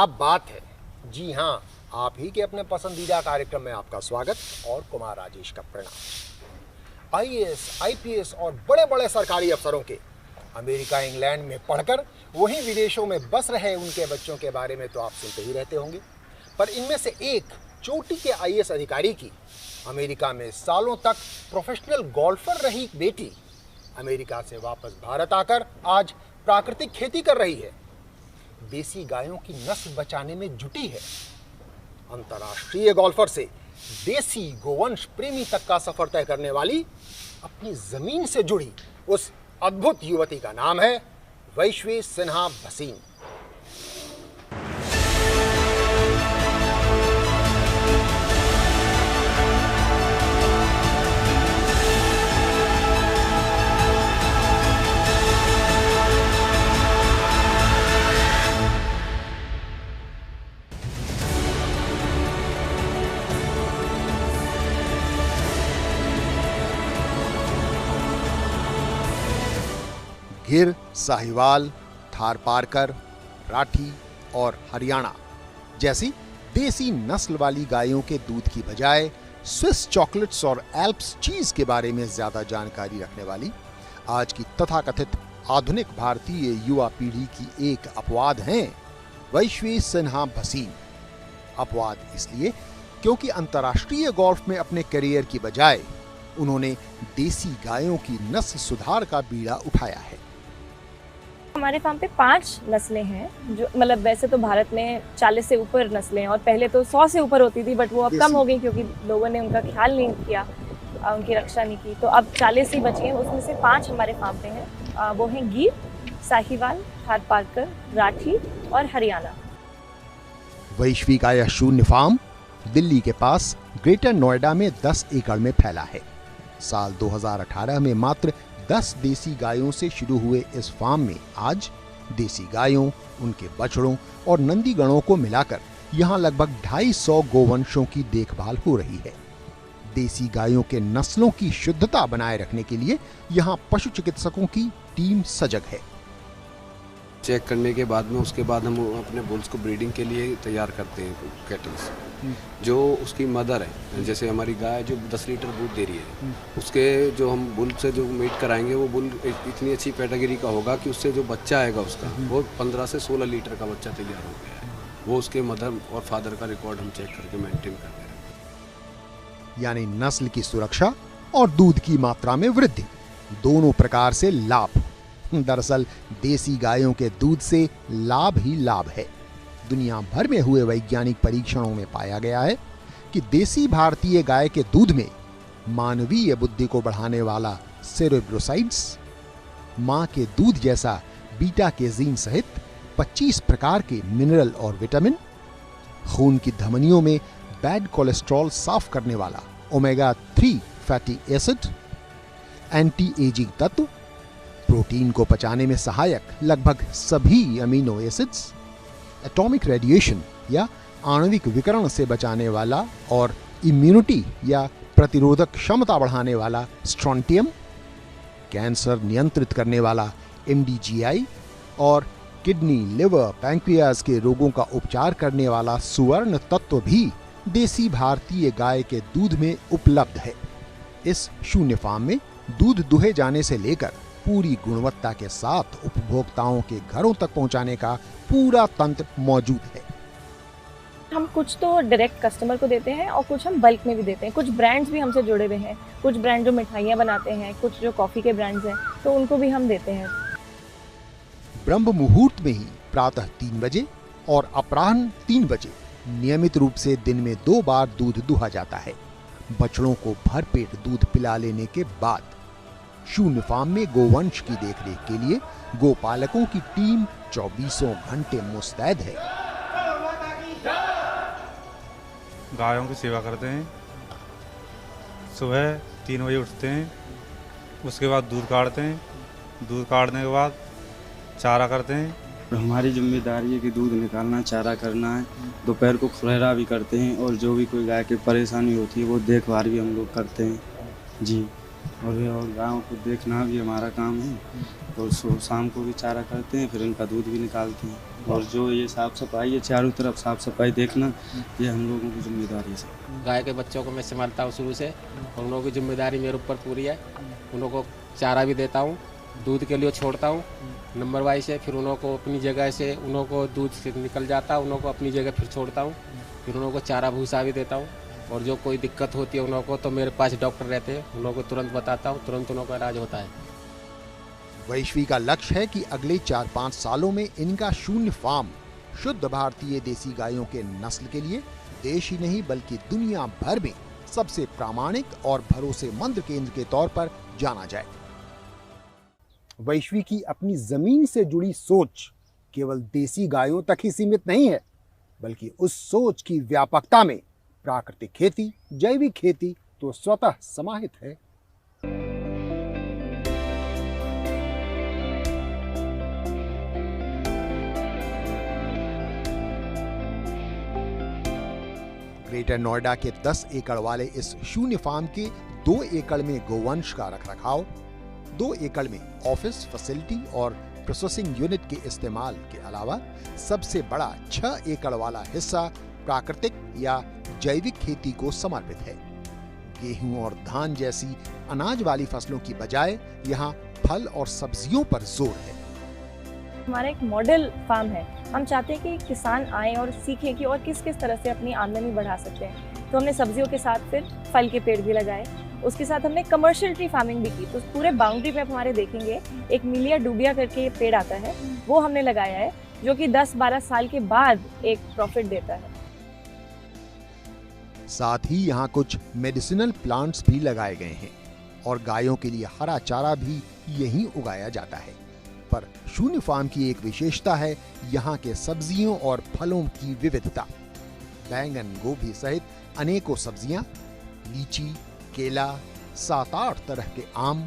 क्या बात है। जी हाँ, आप ही के अपने पसंदीदा कार्यक्रम में आपका स्वागत और कुमार राजेश का प्रणाम। आईएएस, आईपीएस और बड़े बड़े सरकारी अफसरों के अमेरिका इंग्लैंड में पढ़कर वहीं विदेशों में बस रहे उनके बच्चों के बारे में तो आप सुनते ही रहते होंगे, पर इनमें से एक चोटी के आईएएस अधिकारी की अमेरिका में सालों तक प्रोफेशनल गोल्फर रही बेटी अमेरिका से वापस भारत आकर आज प्राकृतिक खेती कर रही है, देसी गायों की नस्ल बचाने में जुटी है। अंतर्राष्ट्रीय गोल्फर से देसी गोवंश प्रेमी तक का सफर तय करने वाली अपनी जमीन से जुड़ी उस अद्भुत युवती का नाम है वैश्वी सिन्हा भसीन। गिर, साहिवाल, थारपारकर, राठी और हरियाणा जैसी देसी नस्ल वाली गायों के दूध की बजाय स्विस चॉकलेट्स और एल्प्स चीज के बारे में ज्यादा जानकारी रखने वाली आज की तथाकथित आधुनिक भारतीय युवा पीढ़ी की एक अपवाद हैं वैश्वी सिन्हा भसीन। अपवाद इसलिए क्योंकि अंतर्राष्ट्रीय गोल्फ में अपने करियर की बजाय उन्होंने देसी गायों की नस्ल सुधार का बीड़ा उठाया है। हमारे फार्म पे 5 नस्लें हैं, जो मतलब वैसे तो भारत में 40 से ऊपर नस्लें हैं और पहले तो 100 से ऊपर होती थी, बट वो अब कम हो गई क्योंकि लोगों ने उनका ख्याल नहीं किया, उनकी रक्षा नहीं की, तो अब 40 ही बची हैं। उसमें से 5 हमारे फार्म पे हैं। वो हैं गिर, साहिवाल, थारपारकर, राठी और हरियाणा। वैश्वी का यह शून्य फार्म दिल्ली के पास ग्रेटर नोएडा में 10 एकड़ में फैला है। साल 2018 में मात्र 10 देसी गायों से शुरू हुए इस फार्म में आज देसी गायों, उनके बछड़ों और नंदीगणों को मिलाकर यहां लगभग 250 गोवंशों की देखभाल हो रही है। देसी गायों के नस्लों की शुद्धता बनाए रखने के लिए यहां पशु चिकित्सकों की टीम सजग है। चेक करने के बाद में उसके बाद हम अपने बुल्स को ब्रीडिंग के लिए तैयार करते हैं कैटल्स। जो उसकी मदर है, जैसे हमारी गाय जो 10 लीटर दूध दे रही है, उसके जो हम बुल से जो मीट कराएंगे वो बुल इतनी अच्छी कैटेगरी का होगा कि उससे जो बच्चा आएगा उसका वो 15 से 16 लीटर का बच्चा तैयार हो गया है। वो उसके मदर और फादर का रिकॉर्ड हम चेक करके मेंटेन करते हैं। यानी नस्ल की सुरक्षा और दूध की मात्रा में वृद्धि, दोनों प्रकार से लाभ। दरअसल देसी गायों के दूध से लाभ ही लाभ है। दुनिया भर में हुए वैज्ञानिक परीक्षणों में पाया गया है कि देसी भारतीय गाय के दूध में मानवीय बुद्धि को बढ़ाने वाला सेरेब्रोसाइड्स, मां के दूध जैसा बीटा केजीन सहित 25 प्रकार के मिनरल और विटामिन, खून की धमनियों में बैड कोलेस्ट्रॉल साफ करने वाला omega 3 fatty acid, anti ageing तत्व, प्रोटीन को पचाने में सहायक लगभग सभी अमीनो एसिड्स, एटॉमिक रेडिएशन या आणविक विकिरण से बचाने वाला और इम्यूनिटी या प्रतिरोधक क्षमता बढ़ाने वाला स्ट्रोंटियम, कैंसर नियंत्रित करने वाला एमडीजीआई और किडनी, लिवर, पैंक्रियाज के रोगों का उपचार करने वाला सुवर्ण तत्व भी देसी भारतीय गाय के दूध में उपलब्ध है। इस शून्य फार्म में दूध दुहे जाने से लेकर पूरी गुणवत्ता के साथ उपभोक्ताओं के घरों तक पहुंचाने का पूरा तंत्र मौजूद है। हम कुछ तो डायरेक्ट कस्टमर को देते हैं और कुछ हम बल्क में भी देते हैं। कुछ ब्रांड्स भी हमसे जुड़े हुए हैं, कुछ ब्रांड जो मिठाइयाँ बनाते हैं, कुछ जो कॉफ़ी के ब्रांड्स हैं, तो उनको भी हम देते हैं। ब्रह्म मुहूर्त में ही प्रातः 3 बजे और अपराह्न 3 बजे नियमित रूप से दिन में 2 बार दूध दुहा जाता है। बछड़ों को भरपेट दूध पिला लेने के बाद शून्य फार्म में गोवंश की देखरेख के लिए गोपालकों की टीम 24 घंटे मुस्तैद है। गायों की सेवा करते हैं। सुबह 3 बजे उठते हैं, उसके बाद दूध काटते हैं, दूध काटने के बाद चारा करते हैं। हमारी जिम्मेदारी है कि दूध निकालना, चारा करना है। दोपहर को खुरहरा भी करते हैं और जो भी कोई गाय की परेशानी होती है वो देखभाल भी हम लोग करते हैं। जी, और गायों को देखना भी हमारा काम है। और शाम को भी चारा करते हैं, फिर इनका दूध भी निकालते हैं। और जो ये साफ़ सफाई है, चारों तरफ साफ़ सफाई देखना, ये हम लोगों की जिम्मेदारी है। गाय के बच्चों को मैं संभालता हूँ शुरू से, और उन लोगों की जिम्मेदारी मेरे ऊपर पूरी है। उन लोगों को चारा भी देता हूँ, दूध के लिए छोड़ता हूँ नंबर वाइज से, फिर उन लोगों को अपनी जगह से, उन लोगों को दूध से निकल जाता है, उन लोगों को अपनी जगह फिर छोड़ता हूँ, फिर उन लोगों को चारा भूसा भी देता हूँ। और जो कोई दिक्कत होती है उन लोगों को, तो मेरे पास डॉक्टर रहते हैं, उन लोगों को तुरंत बताता हूँ, तुरंत उन लोगों का इलाज होता है। वैश्वी का लक्ष्य है कि अगले 4-5 सालों में इनका शून्य फार्म शुद्ध भारतीय देसी गायों के नस्ल के लिए देश ही नहीं बल्कि दुनिया भर में सबसे प्रामाणिक और भरोसेमंद केंद्र के तौर पर जाना जाए। वैश्वी की अपनी जमीन से जुड़ी सोच केवल देसी गायों तक ही सीमित नहीं है, बल्कि उस सोच की व्यापकता में प्राकृतिक खेती, जैविक खेती तो स्वतः समाहित है। ग्रेटर नोएडा के 10 एकड़ वाले इस शून्य फार्म के 2 एकड़ में गोवंश का रखरखाव, 2 एकड़ में ऑफिस फैसिलिटी और प्रोसेसिंग यूनिट के इस्तेमाल के अलावा सबसे बड़ा 6 एकड़ वाला हिस्सा प्राकृतिक या जैविक खेती को समर्पित है। गेहूं और धान जैसी अनाज वाली फसलों की बजाय यहाँ फल और सब्जियों पर जोर है। हमारा एक मॉडल फार्म है। हम चाहते हैं कि किसान आए और सीखें कि और किस किस तरह से अपनी आमदनी बढ़ा सकते हैं। तो हमने सब्जियों के साथ फिर फल के पेड़ भी लगाए, उसके साथ हमने कमर्शियल ट्री फार्मिंग भी की। तो पूरे बाउंड्री पे आप हमारे देखेंगे एक मिलिया डूबिया करके पेड़ आता है, वो हमने लगाया है, जो कि 10-12 साल के बाद एक प्रॉफिट देता है। साथ ही यहाँ कुछ मेडिसिनल प्लांट्स भी लगाए गए हैं और गायों के लिए हरा चारा भी यहीं उगाया जाता है। पर शून्य फार्म की एक विशेषता है यहाँ के सब्जियों और फलों की विविधता। बैंगन, गोभी सहित अनेकों सब्जियां, लीची, केला, 7-8 तरह के आम,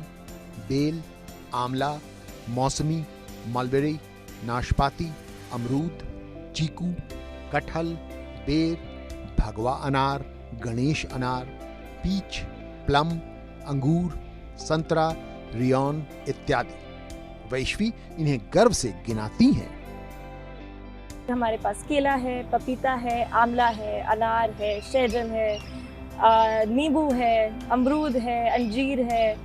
बेल, आंवला, मौसमी, मलबेरी, नाशपाती, अमरूद, चीकू, कटहल, बेर, भगवा अनार, गणेश अनार, पीच, प्लम, अंगूर, संतरा, रियोन इत्यादि। वैश्वी इन्हें गर्व से गिनाती हैं। हमारे पास केला है, पपीता है, आंवला है, अनार है, शहजन है, नींबू है, अमरूद है, अंजीर है,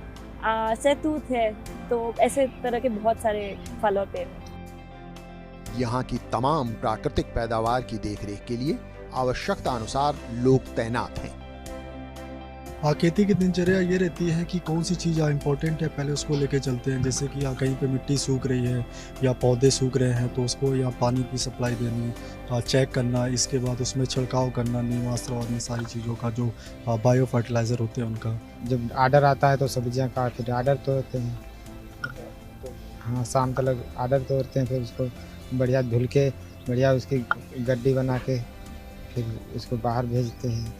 सहतूत है। तो ऐसे तरह के बहुत सारे फल और पेड़ हैं। यहाँ की तमाम प्राकृतिक पैदावार की देखरेख के लिए आवश्यकता अनुसार लोग तैनात हैं। खेती की दिनचर्या ये रहती है कि कौन सी चीज़ इम्पोर्टेंट है, पहले उसको लेके चलते हैं। जैसे कि कहीं पे मिट्टी सूख रही है या पौधे सूख रहे हैं तो उसको या पानी की सप्लाई देनी, चेक करना, इसके बाद उसमें छिड़काव करना, नीमास्त्र और इन सारी चीज़ों का जो बायो फर्टिलाइज़र होते हैं उनका। जब आर्डर आता है तो सब्जियां काट फिर आर्डर तोड़ते हैं। हाँ, शाम तक आर्डर तोड़ते हैं, फिर उसको बढ़िया धुल के बढ़िया उसकी गड्डी बना के फिर उसको बाहर भेजते हैं।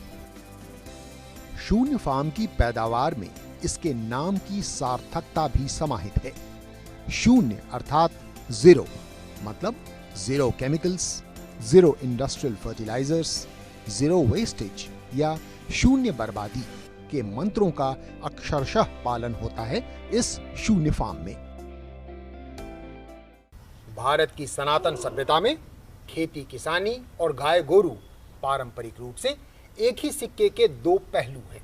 शून्य फार्म की पैदावार में इसके नाम की सार्थकता भी समाहित है। शून्य अर्थात जीरो, मतलब zero chemicals, zero industrial fertilisers, zero wastage या शून्य बर्बादी के मंत्रों का अक्षरशः पालन होता है इस शून्य फार्म में। भारत की सनातन सभ्यता में खेती किसानी और गाय गोरू पारंपरिक रूप से एक ही सिक्के के 2 पहलू हैं।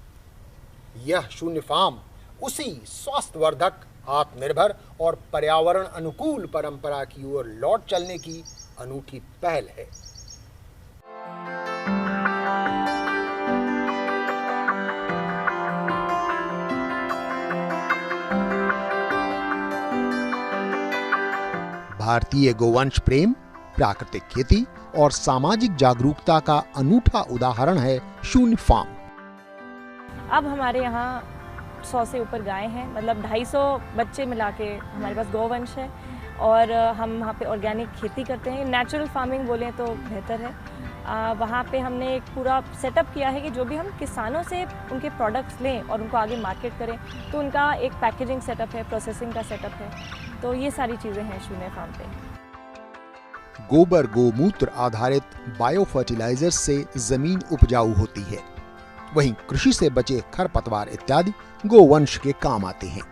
यह शून्य फार्म उसी स्वास्थ्यवर्धक, आत्मनिर्भर और पर्यावरण अनुकूल परंपरा की ओर लौट चलने की अनूठी पहल है। भारतीय गोवंश प्रेम, प्राकृतिक खेती और सामाजिक जागरूकता का अनूठा उदाहरण है शून्य फार्म। अब हमारे यहाँ 100 से ऊपर गाय हैं, मतलब 250 बच्चे मिला के हमारे पास गोवंश है। और हम वहाँ पे ऑर्गेनिक खेती करते हैं, नेचुरल फार्मिंग बोलें तो बेहतर है। वहाँ पे हमने एक पूरा सेटअप किया है कि जो भी हम किसानों से उनके प्रोडक्ट्स लें और उनको आगे मार्केट करें, तो उनका एक पैकेजिंग सेटअप है, प्रोसेसिंग का सेटअप है। तो ये सारी चीज़ें हैं शून्य फार्म पे। गोबर गोमूत्र आधारित बायो फर्टिलाइजर से जमीन उपजाऊ होती है। वहीं कृषि से बचे खरपतवार इत्यादि गोवंश के काम आते हैं।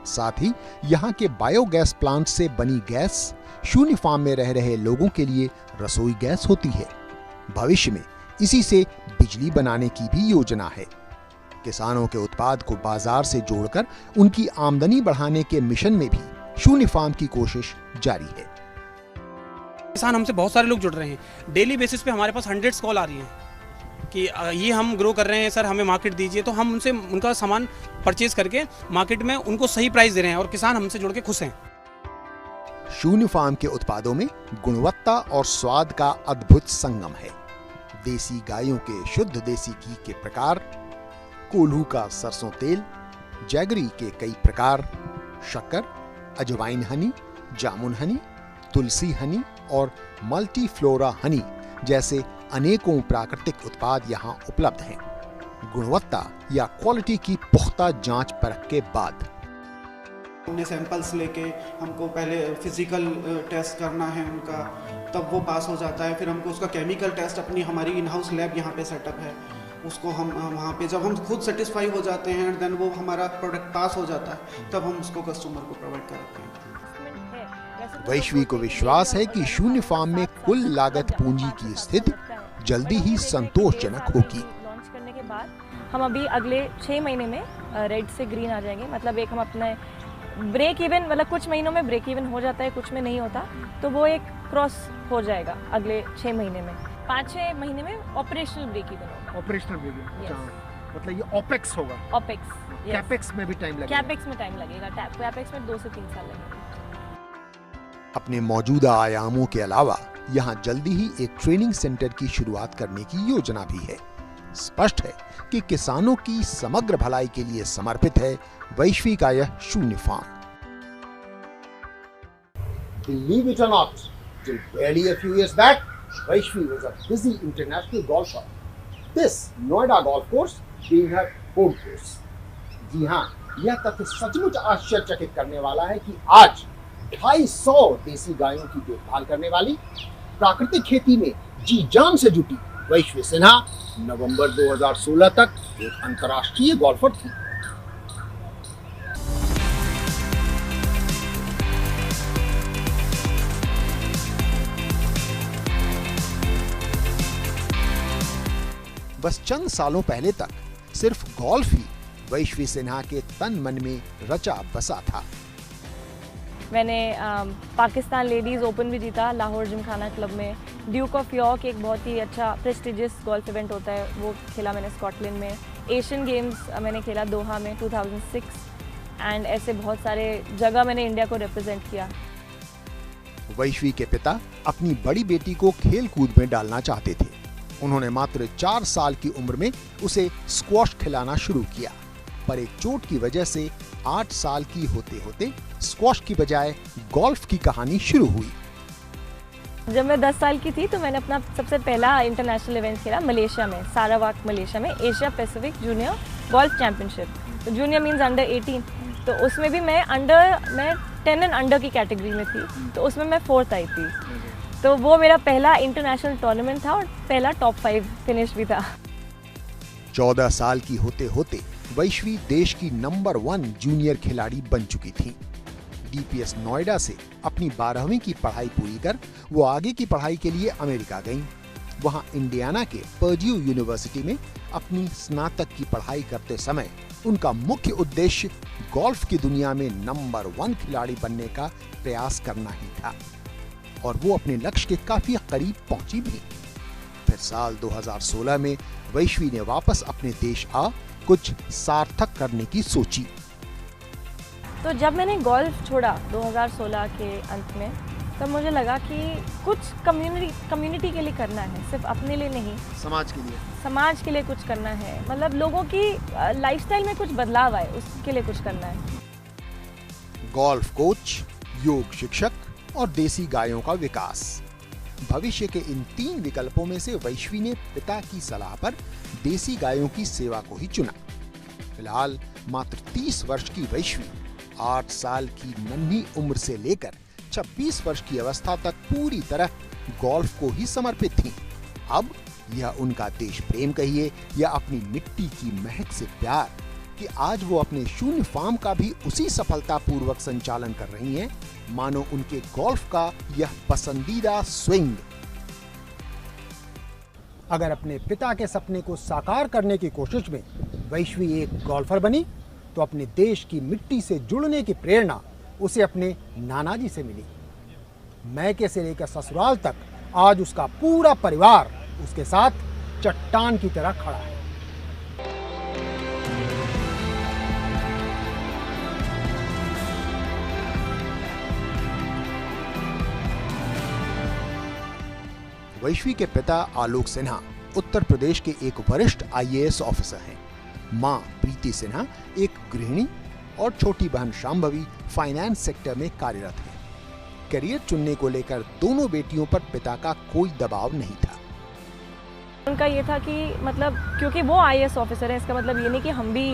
साथ ही यहाँ के बायोगैस प्लांट से बनी गैस शून्य फार्म में रह रहे लोगों के लिए रसोई गैस होती है। भविष्य में इसी से बिजली बनाने की भी योजना है। किसानों के उत्पाद को बाजार से जोड़कर उनकी आमदनी बढ़ाने के मिशन में भी शून्य फार्म की कोशिश जारी है। किसान हमसे बहुत सारे लोग जुड़ रहे हैं। डेली बेसिस पे हमारे पास हंड्रेड्स कॉल आ रही हैं कि ये हम ग्रो कर रहे हैं सर, हमें मार्केट दीजिए। तो हम उनसे उनका सामान परचेज करके मार्केट में उनको सही प्राइस दे रहे हैं और किसान हमसे जुड़ के खुश हैं। शून्य फार्म के उत्पादों में गुणवत्ता और स्वाद का अद्भुत संगम है। देसी गायों के शुद्ध देसी घी के प्रकार, कोल्हू का सरसों तेल, जैगरी के कई प्रकार, शक्कर, अजवाइन हनी, जामुन हनी, तुलसी हनी और मल्टीफ्लोरा हनी जैसे अनेकों प्राकृतिक उत्पाद यहाँ उपलब्ध हैं। गुणवत्ता या क्वालिटी की पुख्ता जांच परख के बाद हमने सैंपल्स लेके हमको पहले फिजिकल टेस्ट करना है उनका, तब वो पास हो जाता है। फिर हमको उसका केमिकल टेस्ट अपनी हमारी इन हाउस लैब यहाँ पे सेटअप है, उसको हम वहाँ पे जब हम खुद सेटिस्फाई हो जाते हैं देन वो हमारा प्रोडक्ट पास हो जाता है, तब हम उसको कस्टमर को प्रोवाइड कराते हैं। वैश्वी को विश्वास है कि शून्य फार्म में कुल लागत पूंजी की स्थिति जल्दी ही संतोषजनक होगी। लॉन्च करने के बाद हम अभी अगले 6 महीने में रेड से ग्रीन आ जाएंगे। मतलब एक हम अपने ब्रेक इवन, मतलब कुछ महीनों में ब्रेक इवन हो जाता है, कुछ में नहीं होता, तो वो एक क्रॉस हो जाएगा अगले 6 महीने में। 5-6 महीने में ऑपरेशनल ब्रेक इवन होगा। ऑपरेशनल ब्रेक इवन मतलब ये ओपेक्स होगा। ओपेक्स, कैपेक्स में भी टाइम लगेगा। कैपेक्स में टाइम लगेगा। कैपेक्स में 2 से 3 साल लगेगा। अपने मौजूदा आयामों के अलावा यहाँ जल्दी ही एक ट्रेनिंग सेंटर की शुरुआत करने की योजना भी है। स्पष्ट है कि किसानों की समग्र भलाई के लिए समर्पित है वैश्वी का यह शून्य farm. Believe it or not, till barely a few years back, Vaishvi was a busy international golfer. This Noida golf course being her home course. जी हाँ, यह तथ्य सचमुच आश्चर्यचकित करने वाला है कि आज 250 देसी गायों की देखभाल करने वाली, प्राकृतिक खेती में जी जान से जुटी वैश्वी सिन्हा नवंबर 2016 तक एक अंतर्राष्ट्रीय गोल्फर थी। बस चंद सालों पहले तक सिर्फ गोल्फ ही वैश्वी सिन्हा के तन मन में रचा बसा था। मैंने पाकिस्तान लेडीज़ ओपन भी जीता लाहौर जिमखाना क्लब में। ड्यूक ऑफ यॉर्क एक बहुत ही अच्छा प्रेस्टिजियस गोल्फ इवेंट होता है, वो खेला मैंने स्कॉटलैंड में। एशियन गेम्स मैंने खेला दोहा में 2006 एंड ऐसे बहुत सारे जगह मैंने इंडिया को रिप्रेजेंट किया। वैश्वी के पिता अपनी बड़ी बेटी को खेल कूद में डालना चाहते थे। उन्होंने मात्र 4 साल की उम्र में उसे स्क्वॉश खिलाना शुरू किया, पर एक चोट की वजह से 8 साल की होते होते स्क्वॉश की बजाय गोल्फ की कहानी शुरू हुई। जब मैं 10 साल की थी तो मैंने अपना सबसे पहला इंटरनेशनल इवेंट खेला मलेशिया में, सारावाक मलेशिया में, Asia Pacific junior golf championship. तो जूनियर मींस अंडर 18, तो उसमें भी मैं 10 एंड अंडर की कैटेगरी में थी, तो उसमें मैं 4th आई थी। तो वो मेरा पहला इंटरनेशनल टूर्नामेंट था और पहला टॉप 5 फिनिश भी था। 14 साल की होते होते वैश्वी देश की नंबर 1 जूनियर खिलाड़ी बन चुकी थी। डीपीएस नोएडा से अपनी 12वीं की पढ़ाई पूरी कर वो आगे की पढ़ाई के लिए अमेरिका गईं। वहां इंडियाना के पर्ड्यू यूनिवर्सिटी में अपनी स्नातक की पढ़ाई करते समय उनका मुख्य उद्देश्य गोल्फ की दुनिया में नंबर 1 खिलाड़ी बनने का प्रयास करना ही था, और वो अपने लक्ष्य के काफी करीब पहुंची भी। फिर साल 2016 में वैश्वी ने वापस अपने देश आ कुछ सार्थक करने की सोची। तो जब मैंने गोल्फ छोड़ा 2016 के अंत में, तब मुझे लगा कि कुछ कम्युनिटी के लिए करना है, सिर्फ अपने लिए नहीं, समाज के लिए कुछ करना है। मतलब लोगों की लाइफस्टाइल में कुछ बदलाव आए, उसके लिए कुछ करना है। गोल्फ कोच, योग शिक्षक और देसी गायों का विकास, भविष्य के इन 3 विकल्पों में से वैश्वी ने पिता की सलाह पर देसी गायों की सेवा को ही चुना। फिलहाल मात्र 30 वर्ष की वैश्वी 8 साल की नन्ही उम्र से लेकर 26 वर्ष की अवस्था तक पूरी तरह गोल्फ को ही समर्पित थी। अब यह उनका देश प्रेम कहिए या अपनी मिट्टी की महक से प्यार कि आज वो अपने शून्य फार्म का भी उसी सफलतापूर्वक संचालन कर रही हैं मानो उनके गोल्फ का यह पसंदीदा स्विंग। अगर अपने पिता के सपने को साकार करने की कोशिश में वैश्वी एक गोल्फर बनी तो अपने देश की मिट्टी से जुड़ने की प्रेरणा उसे अपने नाना जी से मिली। मैके से लेकर ससुराल तक आज उसका पूरा परिवार उसके साथ चट्टान की तरह खड़ा है। वैश्वी के पिता आलोक सिन्हा उत्तर प्रदेश के एक वरिष्ठ आईएएस ऑफिसर हैं। मां प्रीति सिन्हा एक गृहिणी और छोटी बहन शांभवी फाइनेंस सेक्टर में कार्यरत हैं। करियर चुनने को लेकर दोनों बेटियों पर पिता का कोई दबाव नहीं था। उनका ये था कि मतलब क्योंकि वो आईएएस ऑफिसर है, इसका मतलब ये नहीं कि हम भी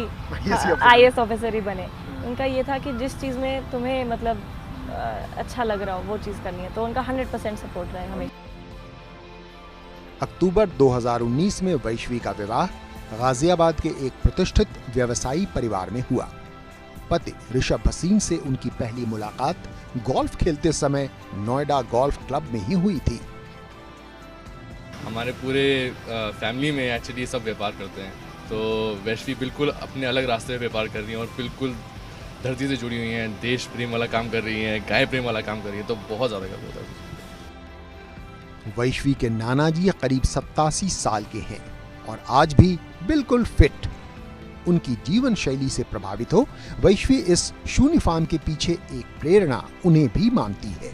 आईएएस ऑफिसर ही बने। उनका ये था कि जिस चीज़ में तुम्हें मतलब अच्छा लग रहा हो वो चीज़ करनी है, तो उनका 100% सपोर्ट रहा है हमें। अक्टूबर 2019 में वैश्वी का विवाह गाजियाबाद के एक प्रतिष्ठित व्यवसायी परिवार में हुआ। पति ऋषभ भसीन से उनकी पहली मुलाकात गोल्फ खेलते समय नोएडा गोल्फ क्लब में ही हुई थी। हमारे पूरे फैमिली में एक्चुअली सब व्यापार करते हैं, तो वैश्वी बिल्कुल अपने अलग रास्ते पे व्यापार कर रही हैं और बिल्कुल धरती से जुड़ी हुई हैं, देश प्रेम वाला काम कर रही हैं, गाय प्रेम वाला काम कर रही हैं, तो बहुत ज़्यादा कर होता है। वैश्वी के नाना जी करीब 87 साल के हैं और आज भी बिल्कुल फिट। उनकी जीवन शैली से प्रभावित हो वैश्वी इस शून्य फार्म के पीछे एक प्रेरणा उन्हें भी मानती है।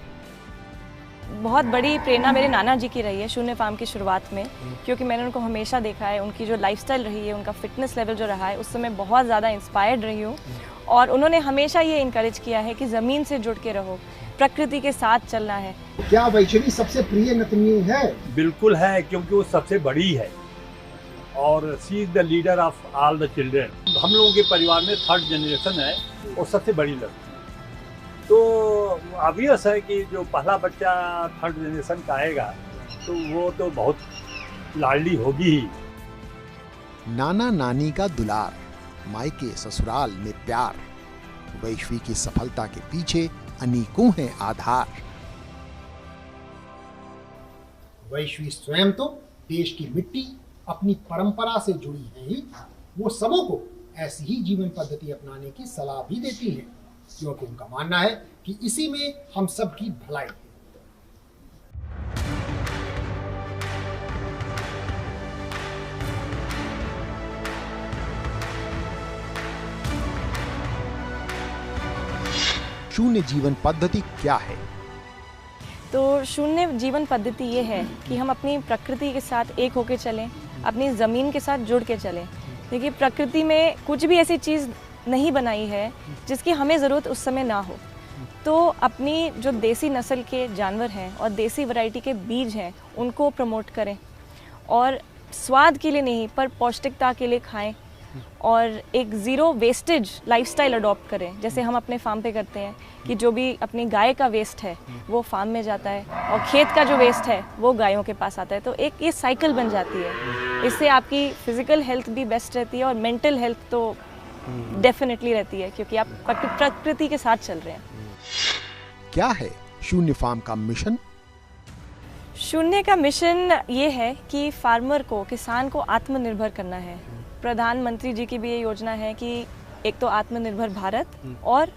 बहुत बड़ी प्रेरणा मेरे नाना जी की रही है शून्य फार्म की शुरुआत में, क्योंकि मैंने उनको हमेशा देखा है, उनकी जो लाइफस्टाइल रही है, उनका फिटनेस लेवल जो रहा है, उससे मैं बहुत ज़्यादा इंस्पायर्ड रही हूँ। और उन्होंने हमेशा ये इनकरेज किया है कि ज़मीन से जुड़ के रहो, प्रकृति के साथ चलना है। क्या वैष्णवी सबसे प्रिय नतनी है? बिल्कुल है, क्योंकि वो सबसे बड़ी है और she is the leader of all the children. हम लोगों के परिवार में 3rd जनरेशन है और सबसे बड़ी लड़की, तो ऑब्वियस है कि जो पहला बच्चा 3rd जनरेशन का आएगा तो वो तो बहुत लाडली होगी ही। नाना नानी का दुलार, मायके ससुराल में प्यार, वैश्वी की सफलता के पीछे अनेकों हैं आधार। वैश्वी स्वयं तो देश की मिट्टी अपनी परंपरा से जुड़ी है ही, वो सबों को ऐसी ही जीवन पद्धति अपनाने की सलाह भी देती है, क्योंकि उनका मानना है कि इसी में हम सब की भलाई है। शून्य जीवन पद्धति क्या है? तो शून्य जीवन पद्धति ये है कि हम अपनी प्रकृति के साथ एक होकर चलें, अपनी ज़मीन के साथ जुड़ के चलें। देखिए, प्रकृति में कुछ भी ऐसी चीज़ नहीं बनाई है जिसकी हमें ज़रूरत उस समय ना हो। तो अपनी जो देसी नस्ल के जानवर हैं और देसी वैरायटी के बीज हैं उनको प्रमोट करें, और स्वाद के लिए नहीं पर पौष्टिकता के लिए खाएं, और एक ज़ीरो वेस्टेज लाइफस्टाइल अडॉप्ट करें, जैसे हम अपने फार्म पे करते हैं कि जो भी अपनी गाय का वेस्ट है वो फार्म में जाता है और खेत का जो वेस्ट है वो गायों के पास आता है। तो एक ये साइकिल बन जाती है। इससे आपकी फिजिकल हेल्थ भी बेस्ट रहती है और मेंटल हेल्थ तो डेफिनेटली रहती है, क्योंकि आप प्रकृति के साथ चल रहे हैं। क्या है शून्य फार्म का मिशन? शून्य का मिशन ये है कि फार्मर को, किसान को आत्मनिर्भर करना है। प्रधानमंत्री जी की भी ये योजना है कि एक तो आत्मनिर्भर भारत और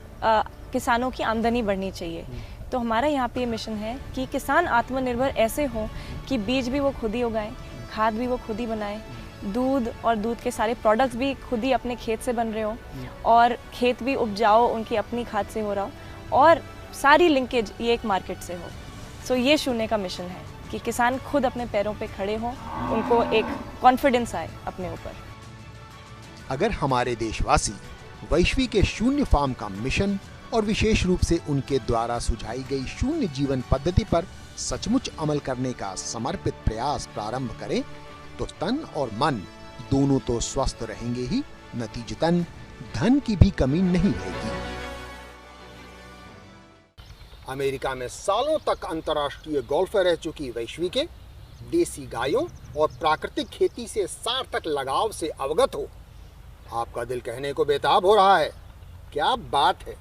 किसानों की आमदनी बढ़नी चाहिए। तो हमारा यहाँ पे ये मिशन है कि किसान आत्मनिर्भर ऐसे हों कि बीज भी वो खुद ही उगाएं, खाद भी वो खुद ही बनाएं, दूध और दूध के सारे प्रोडक्ट्स भी खुद ही अपने खेत से बन रहे हो, और खेत भी उपजाओ उनकी अपनी खाद से हो रहा हो, और सारी लिंकेज ये एक मार्केट से हो। सो ये शून्य का मिशन है कि किसान खुद अपने पैरों पे खड़े हों, उनको एक कॉन्फिडेंस आए अपने ऊपर। अगर हमारे देशवासी वैश्वी के शून्य फार्म का मिशन और विशेष रूप से उनके द्वारा सुझाई गई शून्य जीवन पद्धति पर सचमुच अमल करने का समर्पित प्रयास प्रारंभ करें तो तन और मन दोनों तो स्वस्थ रहेंगे ही, नतीजतन धन की भी कमी नहीं रहेगी। अमेरिका में सालों तक अंतर्राष्ट्रीय गोल्फर रह चुकी वैश्वी के देसी गायों और प्राकृतिक खेती से सार्थक लगाव से अवगत हो। आपका दिल कहने को बेताब हो रहा है, क्या बात है।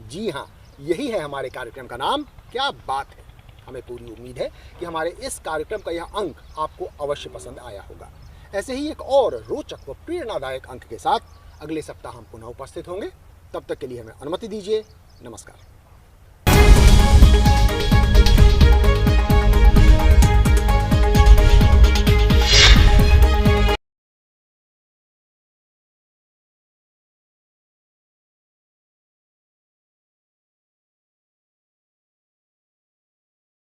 जी हाँ, यही है हमारे कार्यक्रम का नाम, क्या बात है। हमें पूरी उम्मीद है कि हमारे इस कार्यक्रम का यह अंक आपको अवश्य पसंद आया होगा। ऐसे ही एक और रोचक व प्रेरणादायक अंक के साथ अगले सप्ताह हम पुनः उपस्थित होंगे। तब तक के लिए हमें अनुमति दीजिए। नमस्कार।